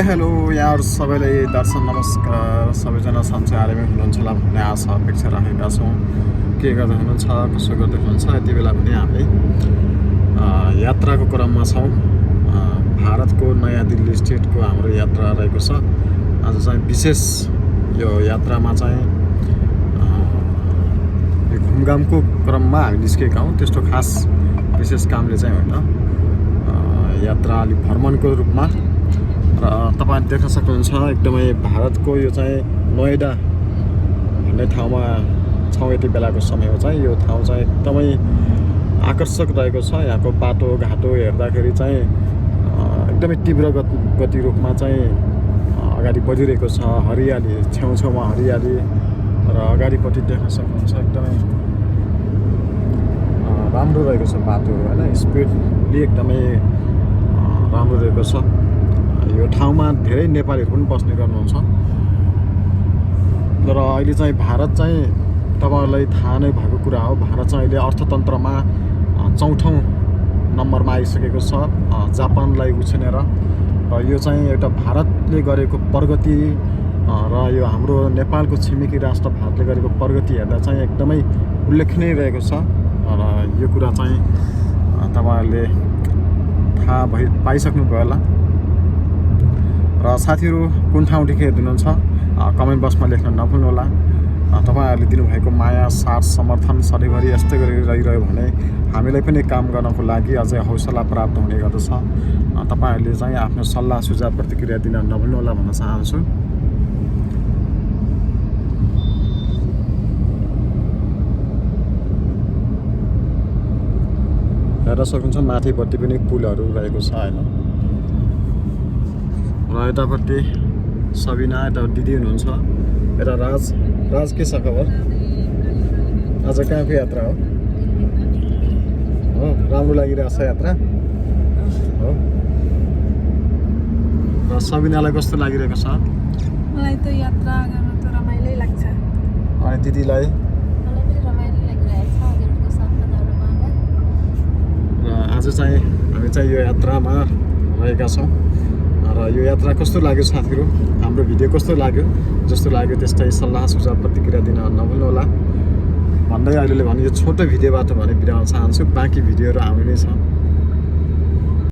Hello यहाँहरू सबैलाई दर्शन नमस्कार। सबैजना सन्चै आरामै हुनुहुन्छ होला भन्ने आशा अपेक्षा राखेका छौँ। के गर्दै हुनुहुन्छ, कसो गर्दै हुनुहुन्छ, यति बेला पनि हामी यात्राको क्रममा छौँ। भारतको नयाँ दिल्ली स्टेटको हाम्रो यात्रा रहेको छ। आज चाहिँ विशेष यो यात्रामा चाहिँ घुमघामको क्रममा हामी निस्केका हौँ। त्यस्तो खास विशेष कामले चाहिँ होइन, यात्रा अलिक भ्रमणको रूपमा। र तपाईँ देख्न सक्नुहुन्छ एकदमै भारतको यो चाहिँ नोएडा भन्ने ठाउँमा छौँ। यति बेलाको समयमा चाहिँ यो ठाउँ चाहिँ एकदमै आकर्षक रहेको छ। यहाँको बाटोघाटो हेर्दाखेरि चाहिँ एकदमै तीव्र गति रूपमा चाहिँ अगाडि बढिरहेको छ। हरियाली, छेउछेउमा हरियाली र अगाडिपट्टि देख्न सक्नुहुन्छ एकदमै राम्रो रहेको छ बाटोहरू होइन। स्पिडली एकदमै राम्रो रहेको छ। यो ठाउँमा धेरै नेपालीहरू पनि बस्ने गर्नुहुन्छ। तर अहिले चाहिँ भारत चाहिँ तपाईँहरूलाई थाहा नै भएको कुरा हो, भारत चाहिँ अहिले अर्थतन्त्रमा 4औं नम्बरमा आइसकेको छ, जापानलाई उछिनेर। र यो चाहिँ एउटा भारतले गरेको प्रगति र यो हाम्रो नेपालको छिमेकी राष्ट्र भारतले गरेको प्रगति हेर्दा चाहिँ एकदमै उल्लेखनीय रहेको छ। र यो कुरा चाहिँ तपाईँहरूले थाहा पाइसक्नुभयो होला। र साथीहरू कुन ठाउँदेखि हेर्नुहुन्छ कमेन्ट बक्समा लेख्न नभुल्नुहोला। तपाईँहरूले दिनुभएको माया, साथ, समर्थन सधैँभरि यस्तै गरेर रहिरह्यो भने हामीलाई पनि काम गर्नको लागि अझै हौसला प्राप्त हुने गर्दछ। तपाईँहरूले चाहिँ आफ्नो सल्लाह सुझाव प्रतिक्रिया दिन नभुल्नुहोला भन्न चाहन्छु। हेर्न सक्नुहुन्छ माथिपट्टि पनि पुलहरू रहेको छ होइन। र यतापट्टि सबिना, यता दिदी हुनुहुन्छ, यता राज के छ खबर? आज कहाँको यात्रा हो? राम्रो लागिरहेको छ यात्रा हो। र सबिनालाई कस्तो लागिरहेको छ? मलाई त यात्रा गर्न त रमाइलो लाग्छ। अनि दिदीलाई? मलाई पनि रमाइलो लागिरहेको छ हजुरको साथमा जानु पाउँदा। र आज चाहिँ हामी चाहिँ यो यात्रामा रहेका छौँ। र यो यात्रा कस्तो लाग्यो साथीहरू, हाम्रो भिडियो कस्तो लाग्यो, जस्तो लाग्यो त्यस्तै सल्लाह सुझाव प्रतिक्रिया दिन नभुल्नुहोला भन्दै अहिलेले भने यो छोटो भिडियोबाट भने बिराउन चाहन्छु। बाँकी भिडियोहरू आउने नै छ।